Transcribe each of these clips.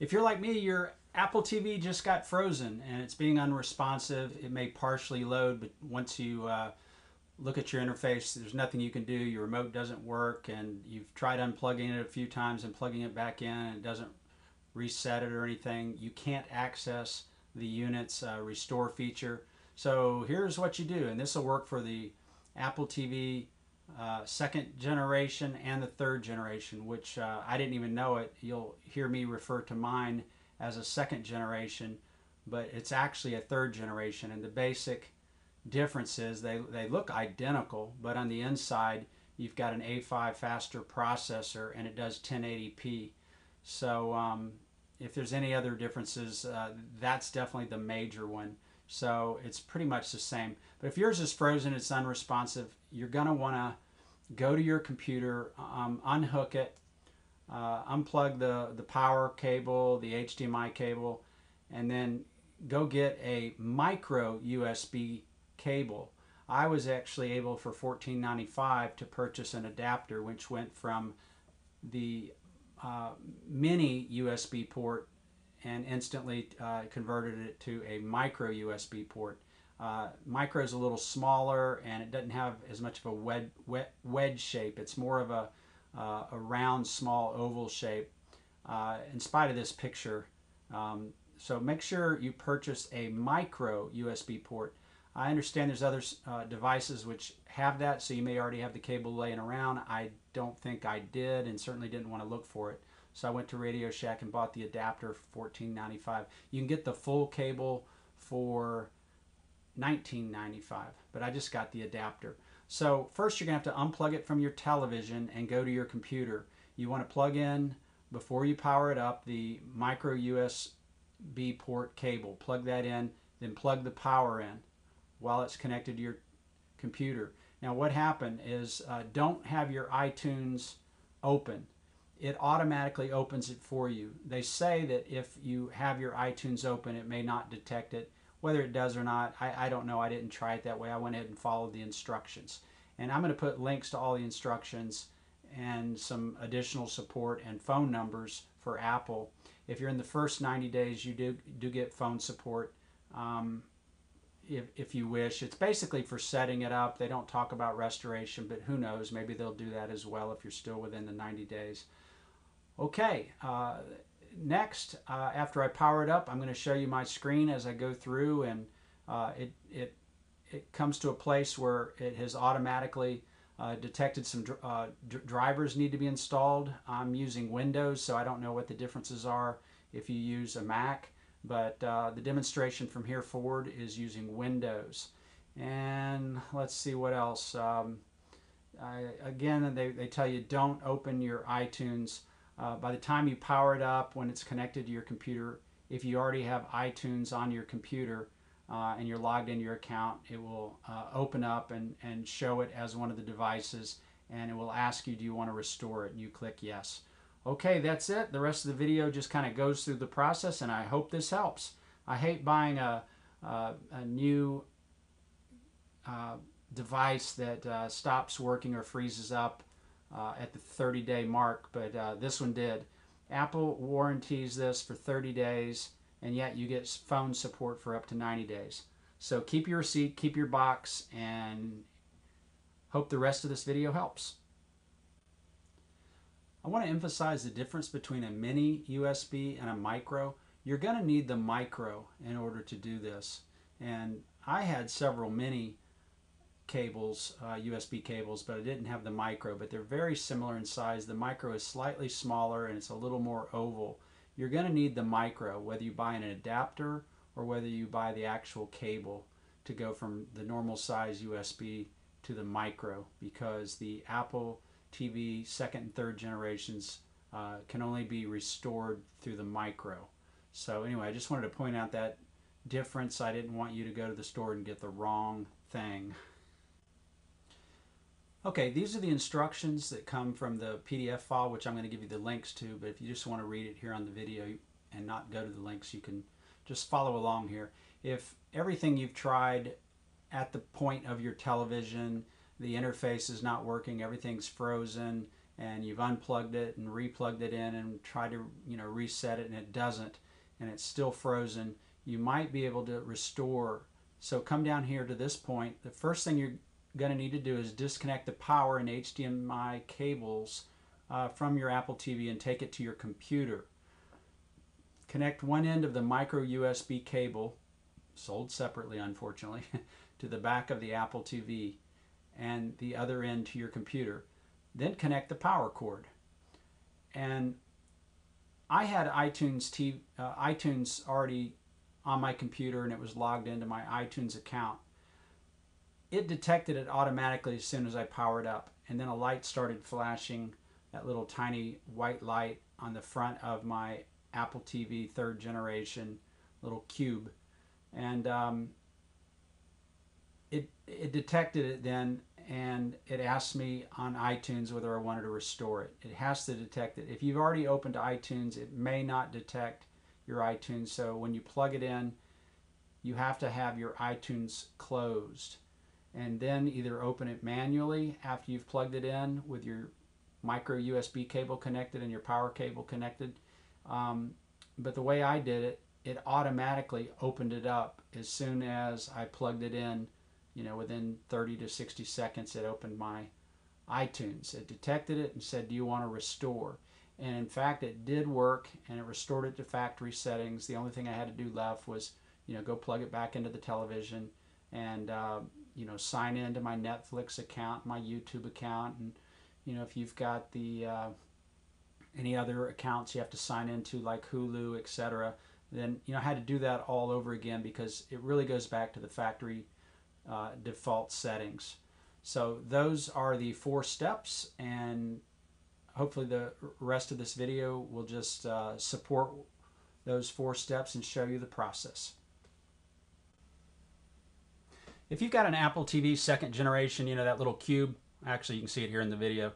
If you're like me, your Apple TV just got frozen and it's being unresponsive. It may partially load, but once you look at your interface, there's nothing you can do. Your remote doesn't work, and you've tried unplugging it a few times and plugging it back in, and it doesn't reset it or anything. You can't access the unit's restore feature. So here's what you do, and this will work for the Apple TV second generation and the third generation, which I didn't even know it. You'll hear me refer to mine as a second generation, but it's actually a third generation. And the basic difference is they look identical, but on the inside, you've got an A5 faster processor and it does 1080p. So if there's any other differences, that's definitely the major one. So it's pretty much the same. But if yours is frozen, it's unresponsive, you're going to want to go to your computer, unhook it, unplug the power cable, the HDMI cable, and then go get a micro USB cable. I was actually able for $14.95 to purchase an adapter which went from the mini USB port and instantly converted it to a micro USB port. Micro is a little smaller and it doesn't have as much of a wedge shape. It's more of a round, small oval shape in spite of this picture. So make sure you purchase a micro USB port. I understand there's other devices which have that, so you may already have the cable laying around. I don't think I did, and certainly didn't want to look for it. So I went to Radio Shack and bought the adapter for $14.95. You can get the full cable for $19.95, but I just got the adapter. So first you're going to have to unplug it from your television and go to your computer. You want to plug in, before you power it up, the micro USB port cable. Plug that in, then plug the power in while it's connected to your computer. Now what happened is don't have your iTunes open. It automatically opens it for you. They say that if you have your iTunes open, it may not detect it. Whether it does or not, I don't know. I didn't try it that way. I went ahead and followed the instructions. And I'm going to put links to all the instructions and some additional support and phone numbers for Apple. If you're in the first 90 days, you do get phone support. If you wish. It's basically for setting it up. They don't talk about restoration, but who knows, maybe they'll do that as well if you're still within the 90 days. Okay, next, after I power it up, I'm going to show you my screen as I go through, and it comes to a place where it has automatically detected some drivers need to be installed. I'm using Windows, so I don't know what the differences are if you use a Mac. But the demonstration from here forward is using Windows. And let's see what else. Again, they tell you don't open your iTunes. By the time you power it up, when it's connected to your computer, if you already have iTunes on your computer and you're logged into your account, it will open up and show it as one of the devices, and it will ask you, do you want to restore it? And you click yes. Okay, that's it. The rest of the video just kind of goes through the process, and I hope this helps. I hate buying a new device that stops working or freezes up at the 30-day mark, but this one did. Apple warranties this for 30 days, and yet you get phone support for up to 90 days. So keep your receipt, keep your box, and hope the rest of this video helps. I want to emphasize the difference between a mini USB and a micro. You're going to need the micro in order to do this. And I had several mini cables, USB cables, but I didn't have the micro, but they're very similar in size. The micro is slightly smaller and it's a little more oval. You're going to need the micro, whether you buy an adapter or whether you buy the actual cable to go from the normal size USB to the micro, because the Apple TV second and third generations can only be restored through the micro. So anyway, I just wanted to point out that difference. I didn't want you to go to the store and get the wrong thing. Okay, these are the instructions that come from the PDF file, which I'm going to give you the links to, but if you just want to read it here on the video and not go to the links, you can just follow along here. If everything you've tried at the point of your television, the interface is not working, everything's frozen, and you've unplugged it and replugged it in and tried to reset it and it doesn't, and it's still frozen, you might be able to restore. So come down here to this point. The first thing you're going to need to do is disconnect the power and HDMI cables from your Apple TV and take it to your computer. Connect one end of the micro USB cable, sold separately unfortunately, to the back of the Apple TV and the other end to your computer. Then connect the power cord. And I had iTunes already on my computer, and it was logged into my iTunes account. It detected it automatically as soon as I powered up, and then a light started flashing, that little tiny white light on the front of my Apple TV 3rd generation little cube, and it detected it then, and it asked me on iTunes whether I wanted to restore it. It has to detect it. If you've already opened iTunes, it may not detect your iTunes, so when you plug it in, you have to have your iTunes closed, and then either open it manually after you've plugged it in with your micro USB cable connected and your power cable connected. But the way I did it, it automatically opened it up as soon as I plugged it in. Within 30 to 60 seconds, it opened my iTunes. It detected it and said, do you want to restore? And in fact, it did work, and it restored it to factory settings. The only thing I had to do left was, go plug it back into the television and, sign into my Netflix account, my YouTube account. And, if you've got the any other accounts you have to sign into, like Hulu, etc., then, I had to do that all over again, because it really goes back to the factory default settings. So those are the 4 steps, and hopefully the rest of this video will just support those 4 steps and show you the process. If you've got an Apple TV 2nd generation, that little cube, actually you can see it here in the video,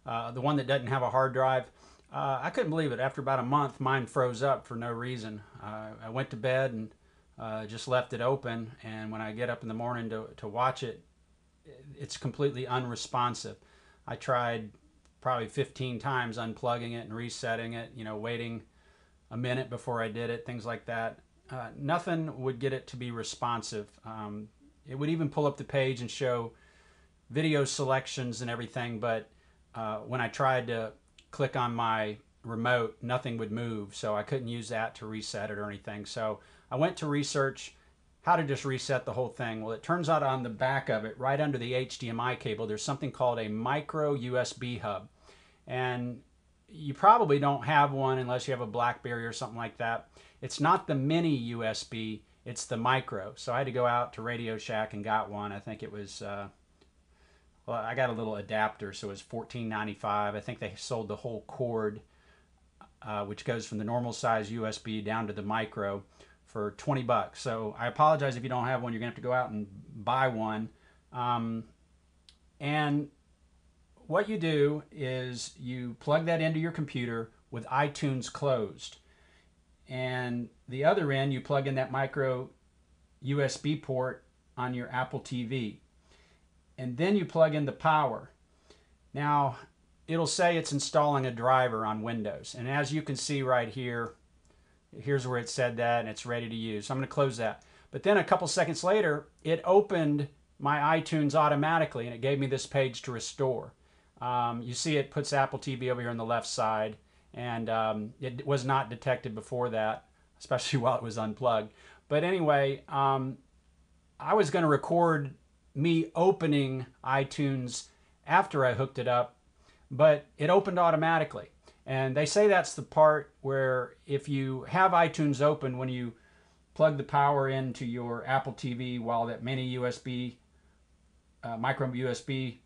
the one that doesn't have a hard drive, I couldn't believe it. After about a month, mine froze up for no reason. I went to bed and just left it open, and when I get up in the morning to watch it, it's completely unresponsive. I tried probably 15 times unplugging it and resetting it, waiting a minute before I did it, things like that. Nothing would get it to be responsive. It would even pull up the page and show video selections and everything, but when I tried to click on my remote, nothing would move, so I couldn't use that to reset it or anything. So I went to research how to just reset the whole thing. Well, it turns out on the back of it, right under the HDMI cable, there's something called a micro USB hub. And you probably don't have one unless you have a BlackBerry or something like that. It's not the mini USB, it's the micro. So I had to go out to Radio Shack and got one. I think it was, well, I got a little adapter, so it was $14.95. I think they sold the whole cord, which goes from the normal size USB down to the micro, for 20 bucks. So I apologize if you don't have one. You're gonna have to go out and buy one. And what you do is you plug that into your computer with iTunes closed, and the other end you plug in that micro USB port on your Apple TV, and then you plug in the power. Now it'll say it's installing a driver on Windows, and as you can see right here, here's where it said that, and it's ready to use. So I'm going to close that. But then a couple seconds later, it opened my iTunes automatically, and it gave me this page to restore. You see it puts Apple TV over here on the left side, and it was not detected before that, especially while it was unplugged. But anyway, I was going to record me opening iTunes after I hooked it up, but it opened automatically. And they say that's the part where if you have iTunes open when you plug the power into your Apple TV while that mini USB, micro USB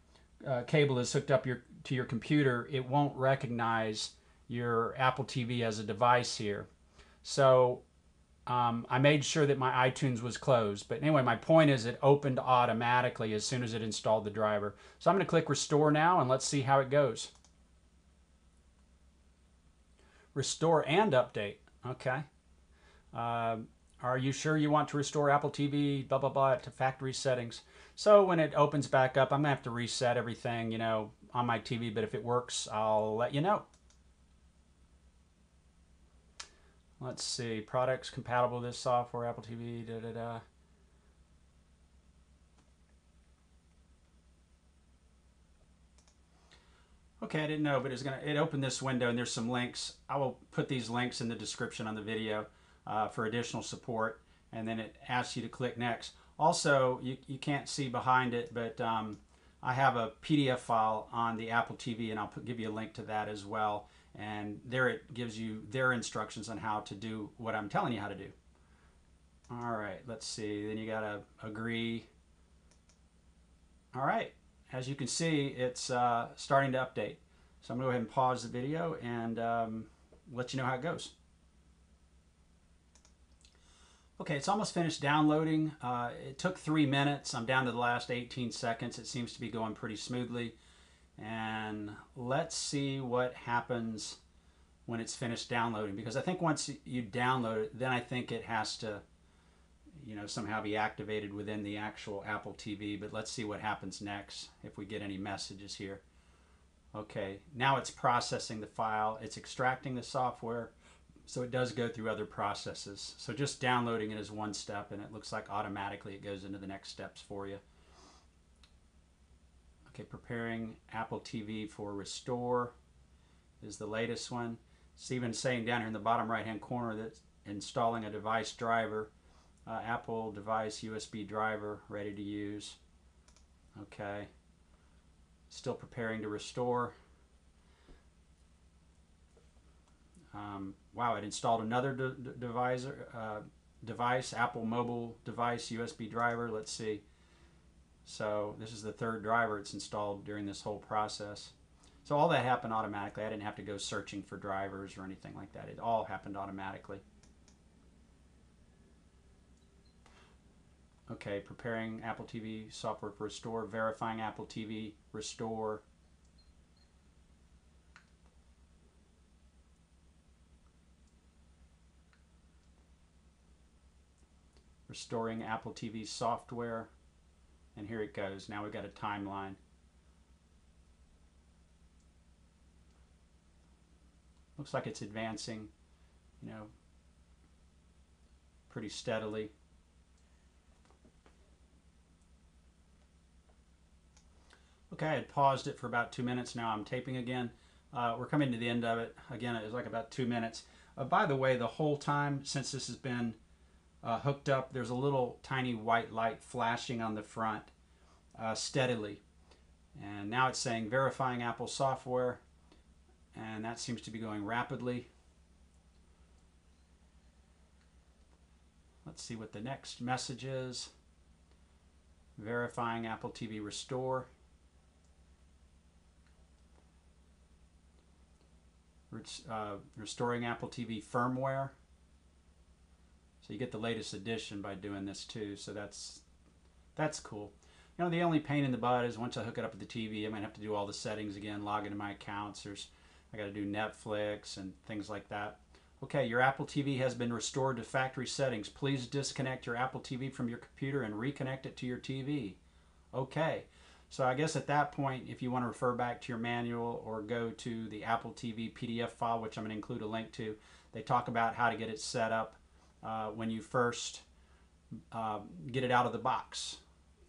cable is hooked up to your computer, it won't recognize your Apple TV as a device here. So I made sure that my iTunes was closed. But anyway, my point is it opened automatically as soon as it installed the driver. So I'm going to click Restore now, and let's see how it goes. Restore and update. Okay. Are you sure you want to restore Apple TV, blah, blah, blah, to factory settings? So when it opens back up, I'm going to have to reset everything, on my TV, but if it works, I'll let you know. Let's see, products compatible with this software, Apple TV, da da da. Okay, I didn't know, but it opened this window and there's some links. I will put these links in the description on the video for additional support, and then it asks you to click next. Also, you can't see behind it, but I have a PDF file on the Apple TV, and I'll give you a link to that as well. And there it gives you their instructions on how to do what I'm telling you how to do. All right, let's see. Then you got to agree. All right, as you can see, it's starting to update. So I'm going to go ahead and pause the video and let you know how it goes. Okay, it's almost finished downloading. It took 3 minutes. I'm down to the last 18 seconds. It seems to be going pretty smoothly. And let's see what happens when it's finished downloading, because I think once you download it, then I think it has to, you know, somehow be activated within the actual Apple TV. But let's see what happens next, if we get any messages here. Okay, now it's processing the file. It's extracting the software, so it does go through other processes. So just downloading it is one step, and it looks like automatically it goes into the next steps for you. Okay, preparing Apple TV for restore is the latest one. It's even saying down here in the bottom right hand corner that installing a device driver, Apple device USB driver ready to use. Okay, still preparing to restore. Wow, it installed another device, Apple mobile device USB driver. Let's see. So this is the third driver it's installed during this whole process. So all that happened automatically. I didn't have to go searching for drivers or anything like that. It all happened automatically. Okay, preparing Apple TV software for restore, verifying Apple TV restore. Restoring Apple TV software. And here it goes. Now we've got a timeline. Looks like it's advancing, you know, pretty steadily. Okay, I had paused it for about 2 minutes. Now I'm taping again. We're coming to the end of it. Again, it was like about 2 minutes. By the way, the whole time since this has been hooked up, there's a little tiny white light flashing on the front steadily. And now it's saying verifying Apple software, and that seems to be going rapidly. Let's see what the next message is. Verifying Apple TV restore. Restoring Apple TV firmware. So you get the latest edition by doing this too. So that's cool. You know, the only pain in the butt is once I hook it up with the TV, I might have to do all the settings again, log into my accounts. I got to do Netflix and things like that. Okay, your Apple TV has been restored to factory settings. Please disconnect your Apple TV from your computer and reconnect it to your TV. Okay, so I guess at that point, if you want to refer back to your manual or go to the Apple TV PDF file, which I'm going to include a link to, they talk about how to get it set up when you first get it out of the box.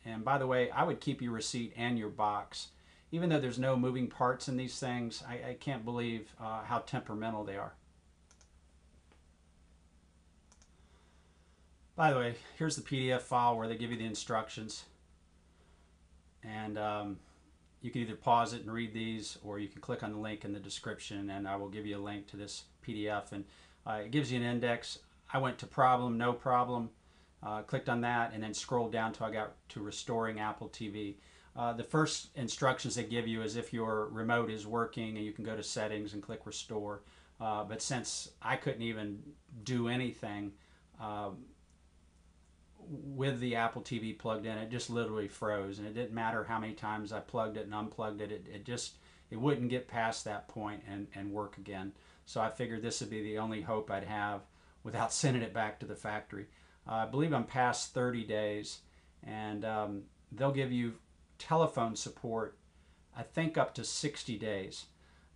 And by the way, I would keep your receipt and your box. Even though there's no moving parts in these things, I can't believe how temperamental they are. By the way, here's the PDF file where they give you the instructions. And you can either pause it and read these, or you can click on the link in the description, and I will give you a link to this PDF. And it gives you an index. I went to problem, no problem. Clicked on that and then scrolled down till I got to restoring Apple TV. The first instructions they give you is if your remote is working, and you can go to settings and click restore. But since I couldn't even do anything with the Apple TV plugged in, it just literally froze, and it didn't matter how many times I plugged it and unplugged it. It wouldn't get past that point and work again. So I figured this would be the only hope I'd have without sending it back to the factory. I believe I'm past 30 days, and they'll give you telephone support I think up to 60 days.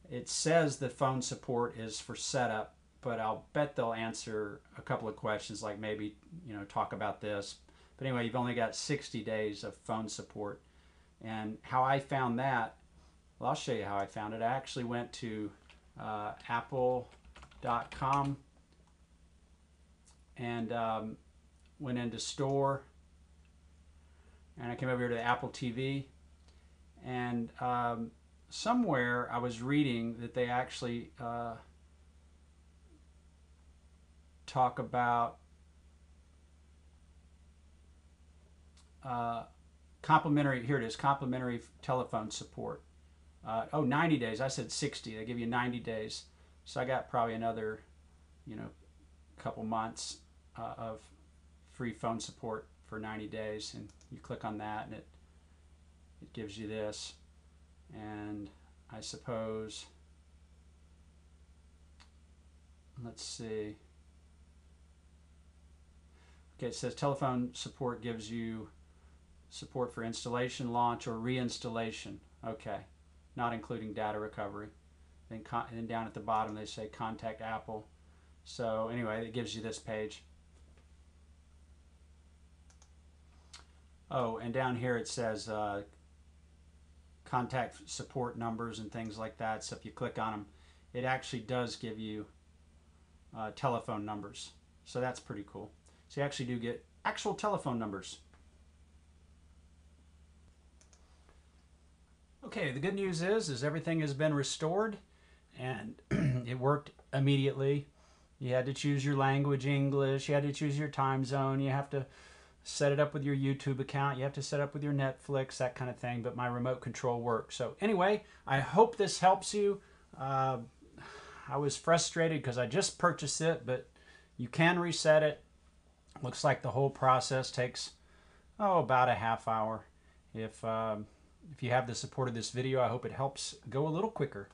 It says that phone support is for setup, but I'll bet they'll answer a couple of questions like maybe, talk about this. But anyway, you've only got 60 days of phone support. And how I found that, well, I'll show you how I found it. I actually went to apple.com and went into store, and I came over here to the Apple TV, and somewhere I was reading that they actually talk about complimentary, here it is, complimentary telephone support. 90 days. I said 60. They give you 90 days. So I got probably another, couple months of free phone support for 90 days. And you click on that and it gives you this. And I suppose, let's see. Okay, it says telephone support gives you support for installation, launch, or reinstallation. Okay, not including data recovery. Then down at the bottom they say contact Apple. So anyway, it gives you this page. Oh, and down here it says contact support numbers and things like that. So if you click on them, it actually does give you telephone numbers. So that's pretty cool. So you actually do get actual telephone numbers. Okay, the good news is everything has been restored, and it worked immediately. You had to choose your language, English. You had to choose your time zone. You have to set it up with your YouTube account. You have to set up with your Netflix, that kind of thing. But my remote control works. So anyway, I hope this helps you. I was frustrated because I just purchased it, but you can reset it. Looks like the whole process takes about a half hour. If you have the support of this video, I hope it helps go a little quicker.